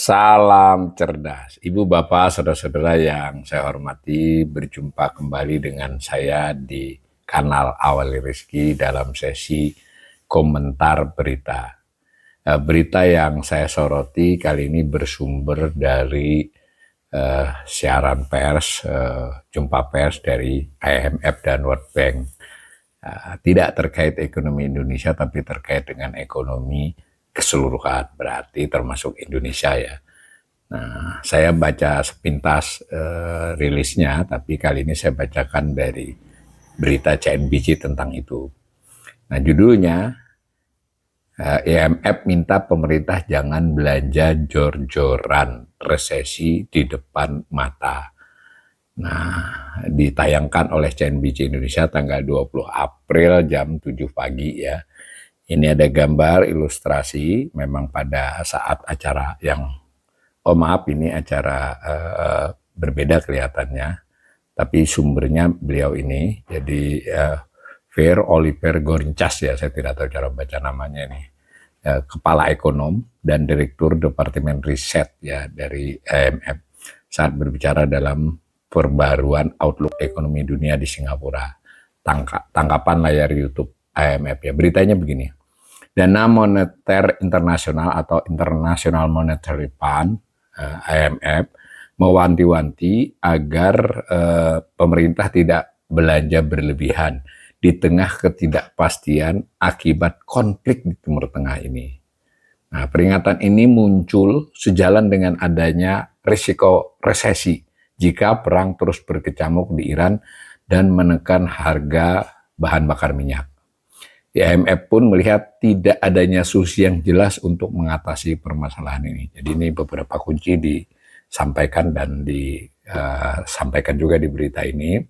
Salam cerdas, Ibu Bapak, saudara-saudara yang saya hormati, berjumpa kembali dengan saya di kanal Awali Rizki dalam sesi komentar berita. Berita yang saya soroti kali ini bersumber dari siaran pers, jumpa pers dari IMF dan World Bank. Tidak terkait ekonomi Indonesia, tapi terkait dengan ekonomi keseluruhan, berarti termasuk Indonesia ya. Nah, saya baca sepintas rilisnya, tapi kali ini saya bacakan dari berita CNBC tentang itu. Nah, judulnya IMF minta pemerintah jangan belanja jor-joran, resesi di depan mata. Nah, ditayangkan oleh CNBC Indonesia tanggal 20 April jam 7 pagi ya. Ini ada gambar ilustrasi, memang pada saat acara yang maaf, ini acara berbeda kelihatannya, tapi sumbernya beliau ini, jadi Fer Oliver Gorincas ya, saya tidak tahu cara baca namanya ini, Kepala Ekonom dan Direktur Departemen Riset ya dari IMF saat berbicara dalam perbaruan Outlook Ekonomi Dunia di Singapura. Tangkapan layar YouTube IMF ya, beritanya begini. Dana Moneter Internasional atau International Monetary Fund IMF mewanti-wanti agar pemerintah tidak belanja berlebihan di tengah ketidakpastian akibat konflik di Timur Tengah ini. Nah, peringatan ini muncul sejalan dengan adanya risiko resesi jika perang terus berkecamuk di Iran dan menekan harga bahan bakar minyak. IMF pun melihat tidak adanya solusi yang jelas untuk mengatasi permasalahan ini. Jadi ini beberapa kunci disampaikan dan disampaikan juga di berita ini.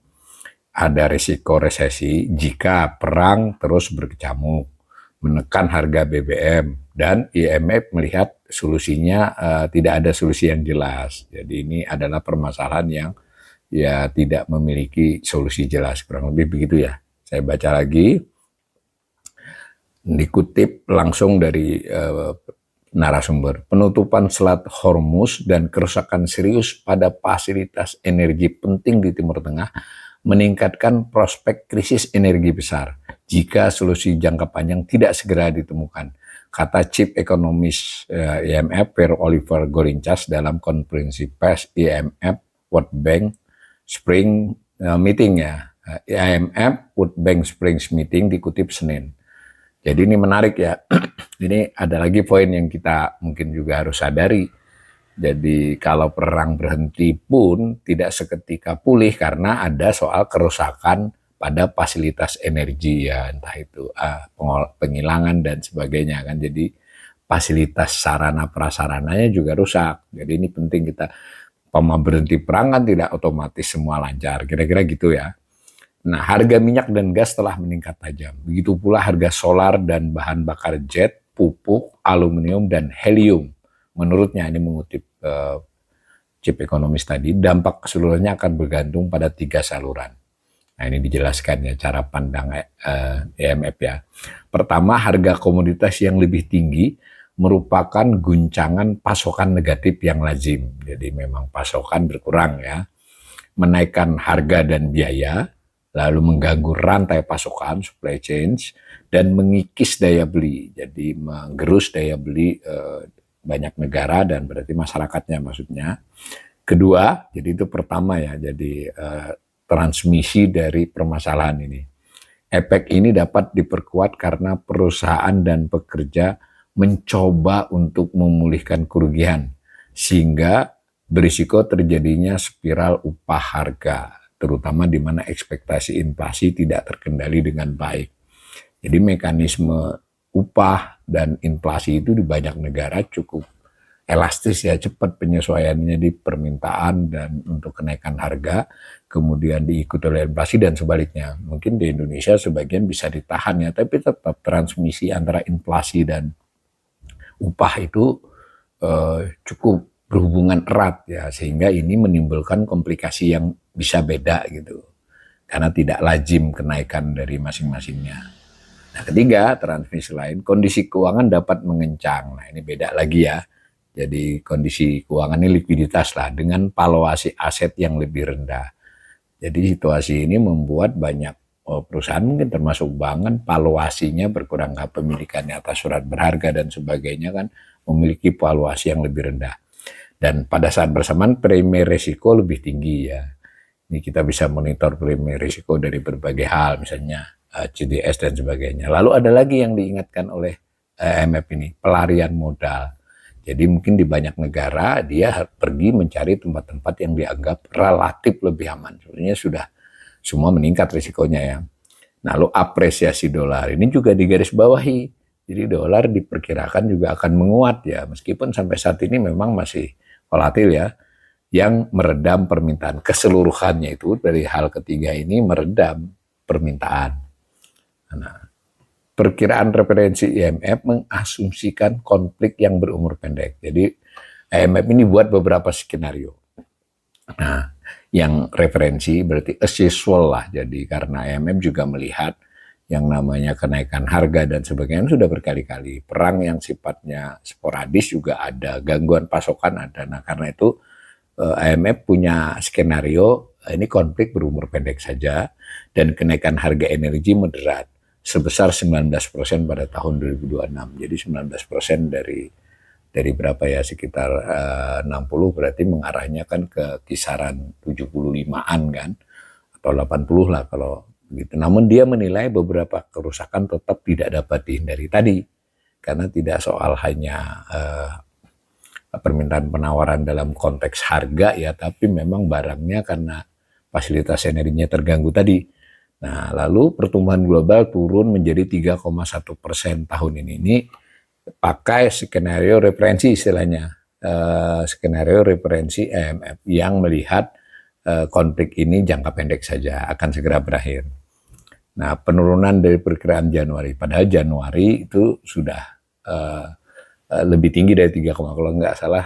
Ada risiko resesi jika perang terus berkecamuk, menekan harga BBM, dan IMF melihat solusinya tidak ada solusi yang jelas. Jadi ini adalah permasalahan yang ya tidak memiliki solusi jelas, kurang lebih begitu ya. Saya baca lagi. Dikutip langsung dari narasumber, penutupan Selat Hormuz dan kerusakan serius pada fasilitas energi penting di Timur Tengah meningkatkan prospek krisis energi besar jika solusi jangka panjang tidak segera ditemukan, kata Chief Economist IMF Per Oliver Gorincas dalam konferensi pers IMF World Bank Spring Meeting ya. IMF World Bank Spring Meeting dikutip Senin. Jadi ini menarik ya, ini ada lagi poin yang kita mungkin juga harus sadari. Jadi kalau perang berhenti pun tidak seketika pulih karena ada soal kerusakan pada fasilitas energi ya, entah itu penghilangan dan sebagainya kan. Jadi fasilitas sarana prasarananya juga rusak. Jadi ini penting kita, berhenti perang kan tidak otomatis semua lancar, kira-kira gitu ya. Nah, harga minyak dan gas telah meningkat tajam. Begitu pula harga solar dan bahan bakar jet, pupuk, aluminium, dan helium. Menurutnya, ini mengutip Chief Economist tadi, dampak keseluruhannya akan bergantung pada 3 saluran. Nah, ini dijelaskan ya cara pandang IMF ya. Pertama, harga komoditas yang lebih tinggi merupakan guncangan pasokan negatif yang lazim. Jadi memang pasokan berkurang ya. Menaikkan harga dan biaya, lalu mengganggu rantai pasokan, supply chains, dan mengikis daya beli. Jadi menggerus daya beli banyak negara dan berarti masyarakatnya maksudnya. Kedua, jadi itu pertama ya, jadi transmisi dari permasalahan ini. Efek ini dapat diperkuat karena perusahaan dan pekerja mencoba untuk memulihkan kerugian, sehingga berisiko terjadinya spiral upah harga, terutama di mana ekspektasi inflasi tidak terkendali dengan baik. Jadi mekanisme upah dan inflasi itu di banyak negara cukup elastis ya, cepat penyesuaiannya di permintaan dan untuk kenaikan harga, kemudian diikuti oleh inflasi dan sebaliknya. Mungkin di Indonesia sebagian bisa ditahan ya, tapi tetap transmisi antara inflasi dan upah itu cukup berhubungan erat ya, sehingga ini menimbulkan komplikasi yang bisa beda gitu, karena tidak lazim kenaikan dari masing-masingnya. Nah, ketiga, transmisi lain, kondisi keuangan dapat mengencang. Nah, ini beda lagi ya. Jadi kondisi keuangannya likuiditas lah dengan valuasi aset yang lebih rendah. Jadi situasi ini membuat banyak perusahaan mungkin termasuk bank kan valuasinya berkurang, kepemilikannya atas surat berharga dan sebagainya kan memiliki valuasi yang lebih rendah. Dan pada saat bersamaan premi risiko lebih tinggi ya. Ini kita bisa monitor premi risiko dari berbagai hal, misalnya CDS dan sebagainya. Lalu ada lagi yang diingatkan oleh IMF ini, pelarian modal. Jadi mungkin di banyak negara dia pergi mencari tempat-tempat yang dianggap relatif lebih aman. Sebenarnya sudah semua meningkat risikonya ya. Lalu apresiasi dolar ini juga digarisbawahi. Jadi dolar diperkirakan juga akan menguat ya, meskipun sampai saat ini memang masih volatil ya, yang meredam permintaan keseluruhannya itu dari hal ketiga ini meredam permintaan. Nah, perkiraan referensi IMF mengasumsikan konflik yang berumur pendek. Jadi IMF ini buat beberapa skenario. Nah, yang referensi berarti as usual lah. Jadi karena IMF juga melihat yang namanya kenaikan harga dan sebagainya sudah berkali-kali. Perang yang sifatnya sporadis juga ada, gangguan pasokan ada. Nah, karena itu IMF punya skenario ini konflik berumur pendek saja dan kenaikan harga energi moderat sebesar 19% pada tahun 2026. Jadi 19% dari berapa ya, sekitar 60 berarti mengarahnya kan ke kisaran 75-an kan atau 80 lah kalau begitu. Namun dia menilai beberapa kerusakan tetap tidak dapat dihindari tadi karena tidak soal hanya permintaan penawaran dalam konteks harga ya, tapi memang barangnya karena fasilitas energinya terganggu tadi. Nah, lalu pertumbuhan global turun menjadi 3,1% tahun ini. Ini pakai skenario referensi istilahnya, skenario referensi IMF yang melihat konflik ini jangka pendek saja, akan segera berakhir. Nah, penurunan dari perkiraan Januari, padahal Januari itu sudah lebih tinggi dari 3, kalau nggak salah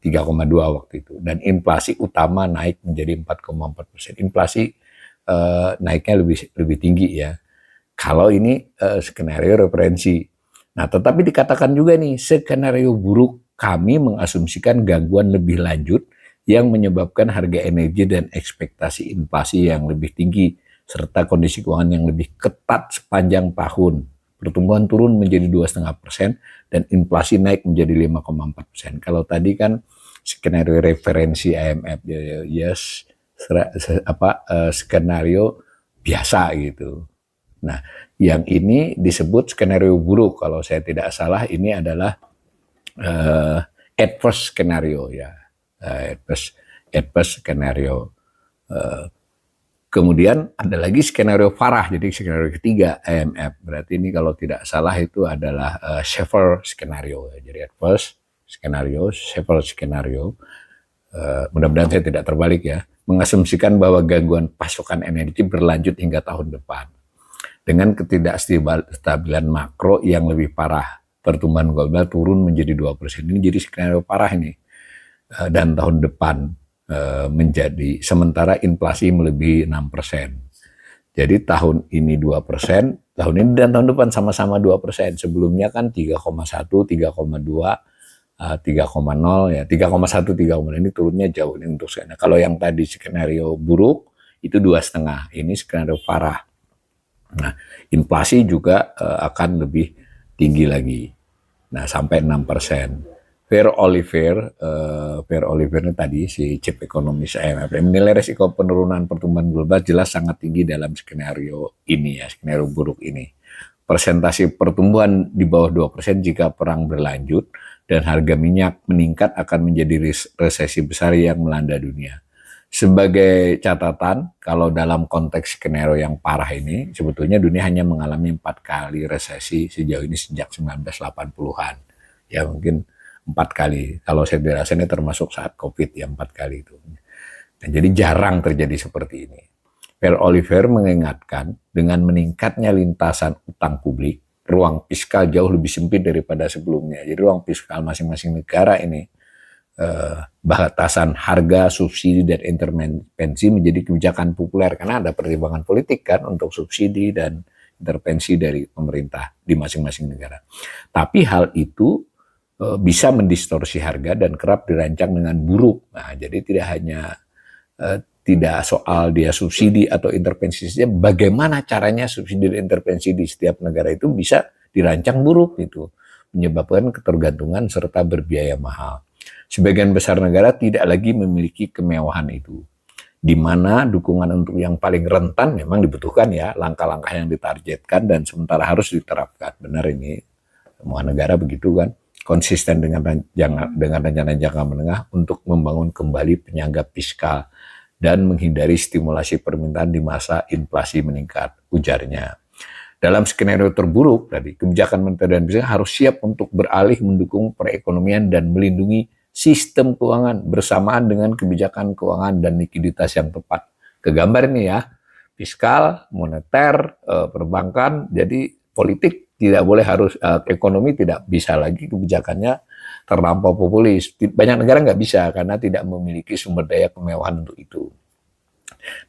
3,2 waktu itu. Dan inflasi utama naik menjadi 4,4%. Inflasi naiknya lebih tinggi ya. Kalau ini skenario referensi. Nah, tetapi dikatakan juga nih, skenario buruk kami mengasumsikan gangguan lebih lanjut yang menyebabkan harga energi dan ekspektasi inflasi yang lebih tinggi serta kondisi keuangan yang lebih ketat sepanjang tahun. Pertumbuhan turun menjadi 2,5% dan inflasi naik menjadi 5,4%. Kalau tadi kan skenario referensi IMF yes, skenario biasa gitu. Nah, yang ini disebut skenario buruk. Kalau saya tidak salah ini adalah adverse skenario ya, adverse skenario. Kemudian ada lagi skenario parah, jadi skenario ketiga IMF. Berarti ini kalau tidak salah itu adalah severe skenario. Jadi adverse skenario, severe skenario. Mudah-mudahan saya tidak terbalik ya. Mengasumsikan bahwa gangguan pasokan energi berlanjut hingga tahun depan. Dengan ketidakstabilan makro yang lebih parah. Pertumbuhan global turun menjadi 2%. Ini jadi skenario parah ini. Dan tahun depan menjadi, sementara inflasi melebihi 6%. Jadi tahun ini 2%, tahun ini dan tahun depan sama-sama 2%. Sebelumnya kan 3,1, 3,2, 3,0 ya, 3,1, 3,0 ini turunnya jauh ini untuk skenario. Kalau yang tadi skenario buruk itu 2,5, ini skenario parah. Nah, inflasi juga akan lebih tinggi lagi. Nah, sampai 6%. Pierre Oliver ini tadi si chief economist IMF menilai risiko penurunan pertumbuhan global jelas sangat tinggi dalam skenario ini ya, skenario buruk ini. Persentase pertumbuhan di bawah 2% jika perang berlanjut dan harga minyak meningkat akan menjadi resesi besar yang melanda dunia. Sebagai catatan, kalau dalam konteks skenario yang parah ini, sebetulnya dunia hanya mengalami 4 kali resesi sejauh ini sejak 1980-an. Ya mungkin 4 kali. Kalau saya dirasa ini termasuk saat COVID ya 4 kali itu. Nah, jadi jarang terjadi seperti ini. Pierre Oliver mengingatkan dengan meningkatnya lintasan utang publik, ruang fiskal jauh lebih sempit daripada sebelumnya. Jadi ruang fiskal masing-masing negara ini, batasan harga, subsidi, dan intervensi menjadi kebijakan populer karena ada pertimbangan politik kan untuk subsidi dan intervensi dari pemerintah di masing-masing negara. Tapi hal itu bisa mendistorsi harga dan kerap dirancang dengan buruk. Nah, jadi tidak hanya tidak soal dia subsidi atau intervensi saja, bagaimana caranya subsidi dan intervensi di setiap negara itu bisa dirancang buruk gitu, menyebabkan ketergantungan serta berbiaya mahal. Sebagian besar negara tidak lagi memiliki kemewahan itu, di mana dukungan untuk yang paling rentan memang dibutuhkan ya, langkah-langkah yang ditargetkan dan sementara harus diterapkan. Benar ini, semua negara begitu kan, konsisten dengan rencana jangka menengah untuk membangun kembali penyangga fiskal dan menghindari stimulasi permintaan di masa inflasi meningkat, ujarnya. Dalam skenario terburuk tadi, kebijakan moneter dan fiskal harus siap untuk beralih mendukung perekonomian dan melindungi sistem keuangan bersamaan dengan kebijakan keuangan dan likuiditas yang tepat. Kegambar ini ya, fiskal, moneter, perbankan, jadi politik tidak boleh harus, ekonomi tidak bisa lagi kebijakannya terlampau populis. Banyak negara nggak bisa karena tidak memiliki sumber daya kemewahan untuk itu.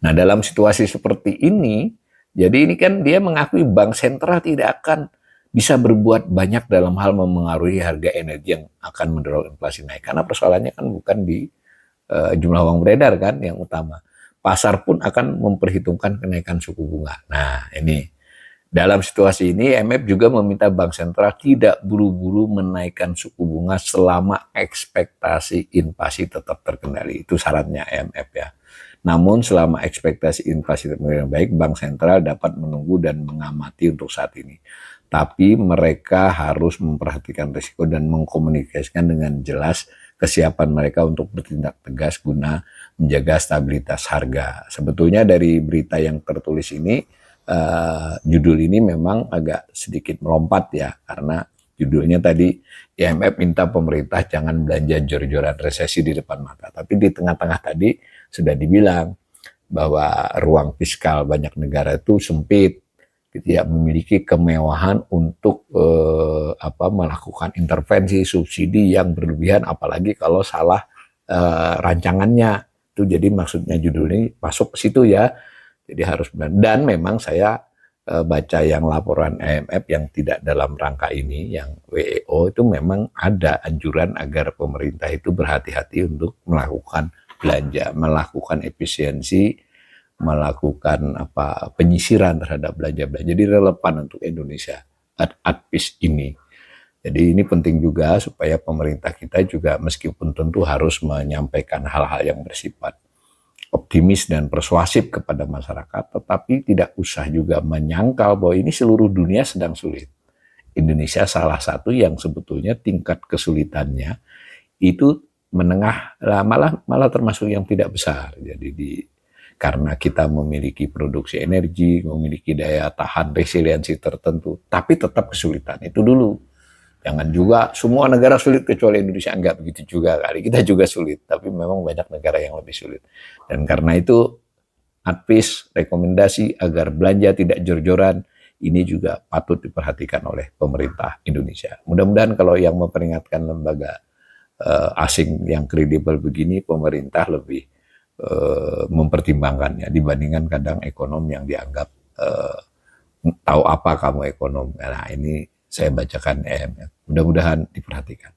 Nah, dalam situasi seperti ini, jadi ini kan dia mengakui bank sentral tidak akan bisa berbuat banyak dalam hal memengaruhi harga energi yang akan mendorong inflasi naik. Karena persoalannya kan bukan di jumlah uang beredar kan yang utama. Pasar pun akan memperhitungkan kenaikan suku bunga. Nah, ini dalam situasi ini, IMF juga meminta Bank Sentral tidak buru-buru menaikkan suku bunga selama ekspektasi inflasi tetap terkendali. Itu syaratnya IMF ya. Namun selama ekspektasi inflasi terkendali baik, Bank Sentral dapat menunggu dan mengamati untuk saat ini. Tapi mereka harus memperhatikan risiko dan mengkomunikasikan dengan jelas kesiapan mereka untuk bertindak tegas guna menjaga stabilitas harga. Sebetulnya dari berita yang tertulis ini, judul ini memang agak sedikit melompat ya, karena judulnya tadi IMF minta pemerintah jangan belanja jor-joran resesi di depan mata. Tapi di tengah-tengah tadi sudah dibilang bahwa ruang fiskal banyak negara itu sempit, tidak memiliki kemewahan untuk melakukan intervensi subsidi yang berlebihan, apalagi kalau salah rancangannya. Itu jadi maksudnya judul ini masuk ke situ ya. Jadi harus benar. Dan memang saya baca yang laporan IMF yang tidak dalam rangka ini, yang WEO, itu memang ada anjuran agar pemerintah itu berhati-hati untuk melakukan belanja, melakukan efisiensi, melakukan penyisiran terhadap belanja-belanja. Jadi relevan untuk Indonesia ADPIS ini. Jadi ini penting juga supaya pemerintah kita juga meskipun tentu harus menyampaikan hal-hal yang bersifat optimis dan persuasif kepada masyarakat, tetapi tidak usah juga menyangkal bahwa ini seluruh dunia sedang sulit. Indonesia salah satu yang sebetulnya tingkat kesulitannya itu menengah, malah termasuk yang tidak besar. Jadi karena kita memiliki produksi energi, memiliki daya tahan resiliensi tertentu, tapi tetap kesulitan itu dulu. Jangan juga semua negara sulit kecuali Indonesia, enggak begitu juga kali. Kita juga sulit, tapi memang banyak negara yang lebih sulit. Dan karena itu ADPIS rekomendasi agar belanja tidak jor-joran ini juga patut diperhatikan oleh pemerintah Indonesia. Mudah-mudahan kalau yang memperingatkan lembaga asing yang kredibel begini, pemerintah lebih mempertimbangkannya dibandingkan kadang ekonom yang dianggap tahu apa kamu ekonom. Nah ini saya bacakan IMF. Mudah-mudahan diperhatikan.